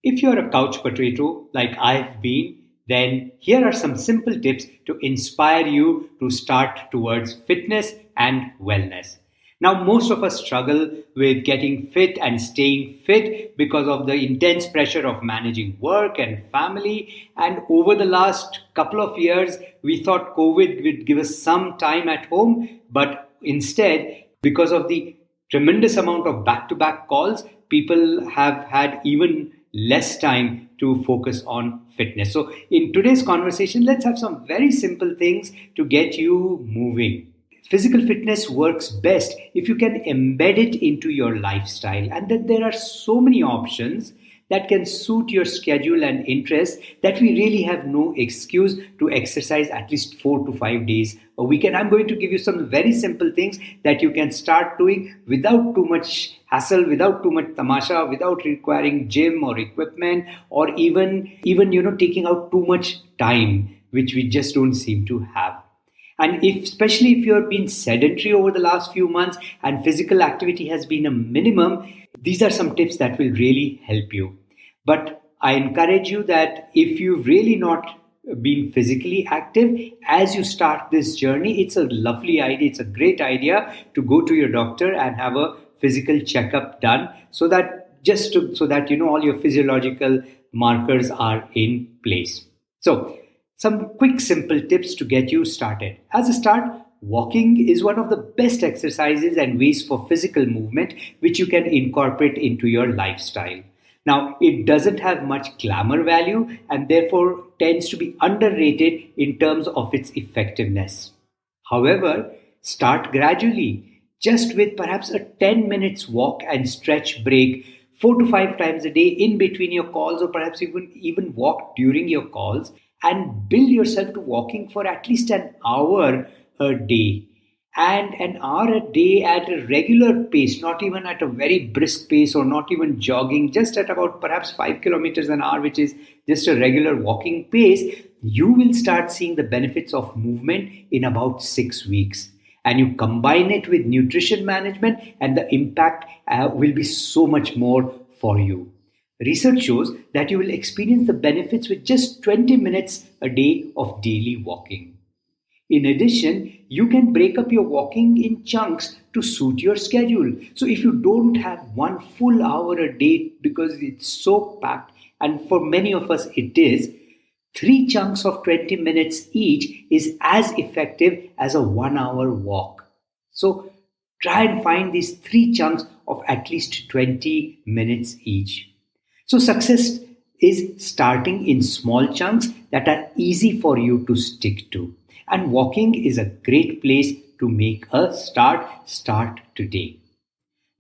If you're a couch potato like I've been, then here are some simple tips to inspire you to start towards fitness and wellness. Now, most of us struggle with getting fit and staying fit because of the intense pressure of managing work and family. And over the last couple of years, we thought COVID would give us some time at home, but instead, because of the tremendous amount of back to back calls, people have had even less time to focus on fitness. So, in today's conversation, let's have some very simple things to get you moving. Physical fitness works best if you can embed it into your lifestyle, and that there are so many options that can suit your schedule and interests that we really have no excuse to exercise at least 4 to 5 days a week. And I'm going to give you some very simple things that you can start doing without too much hassle, without too much tamasha, without requiring gym or equipment, or even taking out too much time, which we just don't seem to have. And especially if you have been sedentary over the last few months and physical activity has been a minimum, these are some tips that will really help you. But I encourage you that if you've really not been physically active, as you start this journey, it's a lovely idea. It's a great idea to go to your doctor and have a physical checkup done so that all your physiological markers are in place. So, some quick simple tips to get you started. As a start, walking is one of the best exercises and ways for physical movement which you can incorporate into your lifestyle. Now, it doesn't have much glamour value and therefore tends to be underrated in terms of its effectiveness. However, start gradually, just with perhaps a 10 minutes walk and stretch break 4 to 5 times a day in between your calls, or perhaps even walk during your calls, and build yourself to walking for at least an hour a day. And an hour a day at a regular pace, not even at a very brisk pace or not even jogging, just at about perhaps 5 kilometers an hour, which is just a regular walking pace, you will start seeing the benefits of movement in about 6 weeks. And you combine it with nutrition management, and the impact will be so much more for you. Research shows that you will experience the benefits with just 20 minutes a day of daily walking. In addition, you can break up your walking in chunks to suit your schedule. So if you don't have 1 full hour a day because it's so packed, and for many of us it is, 3 chunks of 20 minutes each is as effective as a 1 hour walk. So try and find these 3 chunks of at least 20 minutes each. So success is starting in small chunks that are easy for you to stick to. And walking is a great place to make a start today.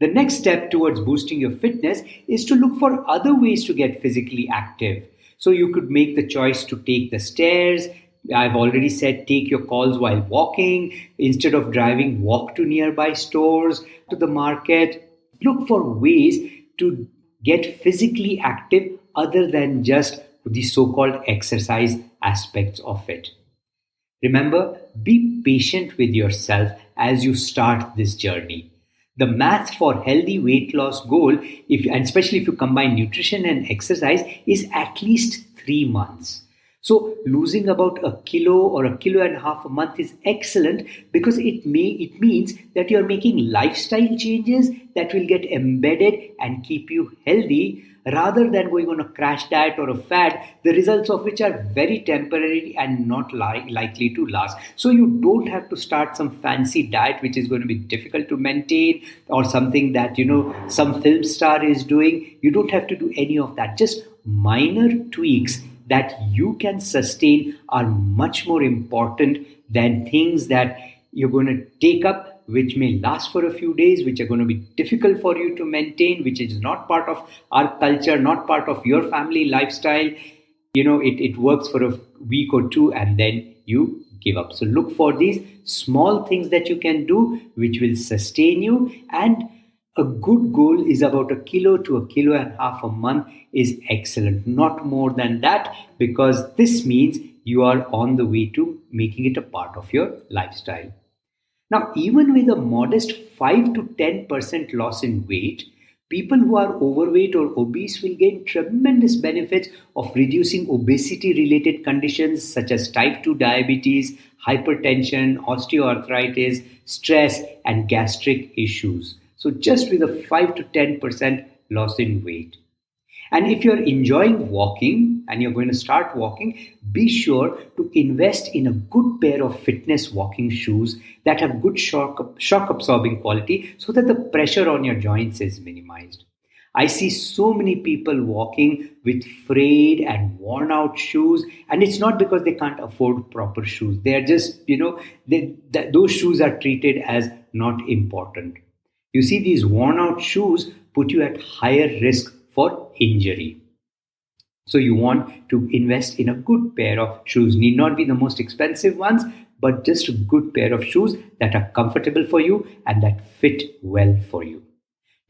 The next step towards boosting your fitness is to look for other ways to get physically active. So you could make the choice to take the stairs. I've already said take your calls while walking. Instead of driving, walk to nearby stores, to the market. Look for ways to get physically active other than just the so-called exercise aspects of it. Remember, be patient with yourself as you start this journey. The math for healthy weight loss goal, and especially if you combine nutrition and exercise, is at least 3 months. So losing about a kilo or a kilo and a half a month is excellent because it means that you're making lifestyle changes that will get embedded and keep you healthy rather than going on a crash diet or a fad, the results of which are very temporary and not likely to last. So you don't have to start some fancy diet which is going to be difficult to maintain, or something that some film star is doing. You don't have to do any of that. Just minor tweaks that you can sustain are much more important than things that you're going to take up which may last for a few days, which are going to be difficult for you to maintain, which is not part of our culture, not part of your family lifestyle. It works for a week or two and then you give up. So look for these small things that you can do which will sustain you, and a good goal is about a kilo to a kilo and a half a month is excellent, not more than that, because this means you are on the way to making it a part of your lifestyle. Now, even with a modest 5 to 10% loss in weight, People who are overweight or obese will gain tremendous benefits of reducing obesity related conditions such as type 2 diabetes, hypertension, osteoarthritis, stress, and gastric issues. So, just with a 5 to 10% loss in weight. And if you're enjoying walking and you're going to start walking, be sure to invest in a good pair of fitness walking shoes that have good shock absorbing quality so that the pressure on your joints is minimized. I see so many people walking with frayed and worn out shoes, and it's not because they can't afford proper shoes. They are just, those shoes are treated as not important. You see, these worn out shoes put you at higher risk for injury. So you want to invest in a good pair of shoes. Need not be the most expensive ones, but just a good pair of shoes that are comfortable for you and that fit well for you.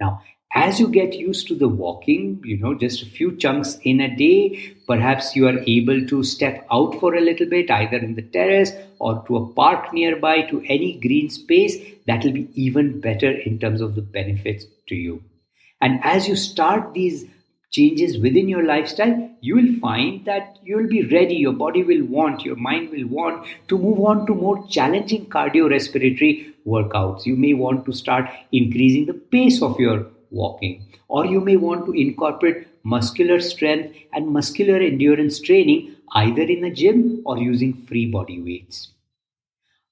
Now, as you get used to the walking, just a few chunks in a day, perhaps you are able to step out for a little bit, either in the terrace or to a park nearby, to any green space. That will be even better in terms of the benefits to you. And as you start these changes within your lifestyle, you will find that you will be ready, your body will want, your mind will want to move on to more challenging cardiorespiratory workouts. You may want to start increasing the pace of your walking, or you may want to incorporate muscular strength and muscular endurance training either in the gym or using free body weights.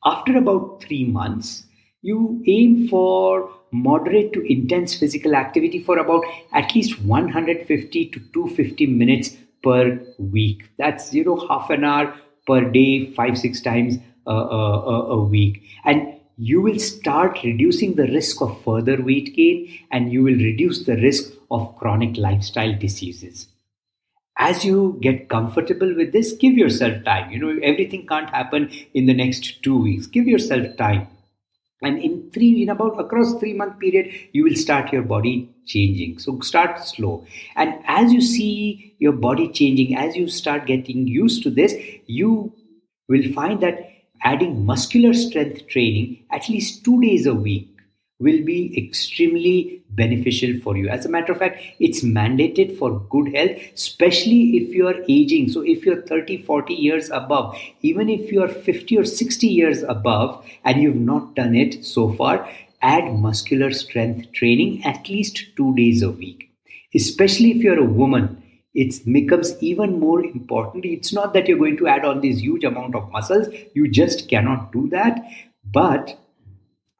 After about 3 months, you aim for moderate to intense physical activity for about at least 150 to 250 minutes per week. That's half an hour per day, 5-6 times a week. And you will start reducing the risk of further weight gain, and you will reduce the risk of chronic lifestyle diseases. As you get comfortable with this, give yourself time. Everything can't happen in the next 2 weeks. Give yourself time. And in about across 3-month period, you will start your body changing. So start slow. And as you see your body changing, as you start getting used to this, you will find that adding muscular strength training at least 2 days a week will be extremely beneficial for you. As a matter of fact, it's mandated for good health, especially if you are aging. So if you're 30, 40 years above, even if you are 50 or 60 years above and you've not done it so far, add muscular strength training at least 2 days a week. Especially if you're a woman, it becomes even more important. It's not that you're going to add on this huge amount of muscles. You just cannot do that. But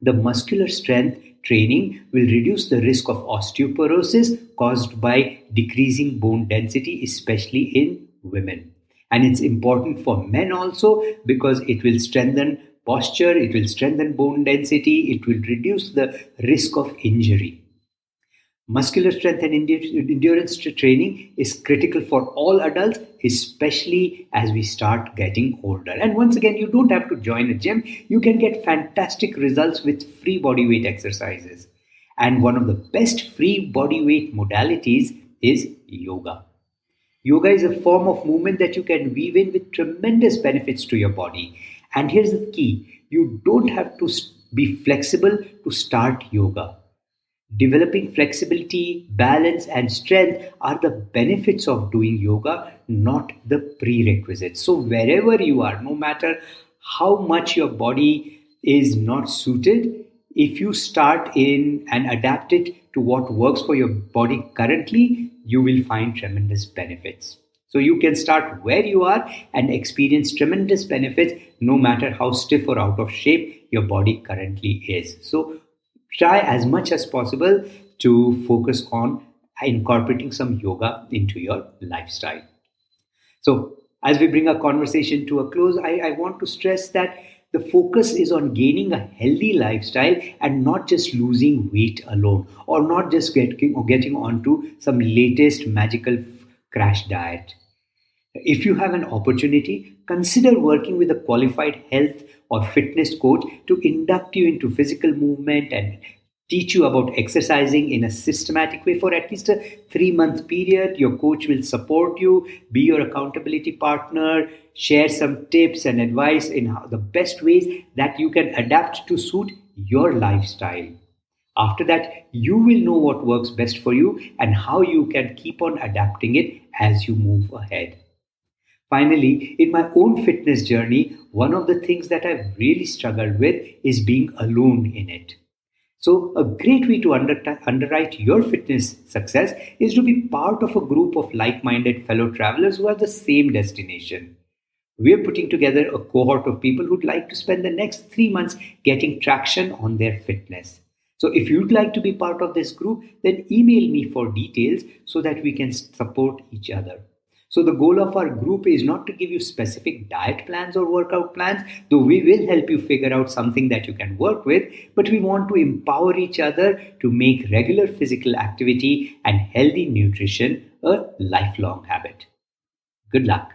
the muscular strength training will reduce the risk of osteoporosis caused by decreasing bone density, especially in women. And it's important for men also because it will strengthen posture, it will strengthen bone density, it will reduce the risk of injury. Muscular strength and endurance training is critical for all adults, especially as we start getting older. And once again, you don't have to join a gym. You can get fantastic results with free body weight exercises. And one of the best free body weight modalities is yoga. Yoga is a form of movement that you can weave in with tremendous benefits to your body. And here's the key. You don't have to be flexible to start yoga. Developing flexibility, balance, and strength are the benefits of doing yoga, not the prerequisites. So wherever you are, no matter how much your body is not suited, if you start in and adapt it to what works for your body currently, you will find tremendous benefits. So you can start where you are and experience tremendous benefits no matter how stiff or out of shape your body currently is. So try as much as possible to focus on incorporating some yoga into your lifestyle. So as we bring our conversation to a close, I want to stress that the focus is on gaining a healthy lifestyle and not just losing weight alone, or not just getting onto some latest magical crash diet. If you have an opportunity, consider working with a qualified health or fitness coach to induct you into physical movement and teach you about exercising in a systematic way for at least a 3-month period. Your coach will support you, be your accountability partner, share some tips and advice in the best ways that you can adapt to suit your lifestyle. After that, you will know what works best for you and how you can keep on adapting it as you move ahead. Finally, in my own fitness journey, one of the things that I've really struggled with is being alone in it. So, a great way to underwrite your fitness success is to be part of a group of like minded fellow travelers who have the same destination. We're putting together a cohort of people who'd like to spend the next 3 months getting traction on their fitness. So, if you'd like to be part of this group, then email me for details so that we can support each other. So, the goal of our group is not to give you specific diet plans or workout plans, though we will help you figure out something that you can work with, but we want to empower each other to make regular physical activity and healthy nutrition a lifelong habit. Good luck.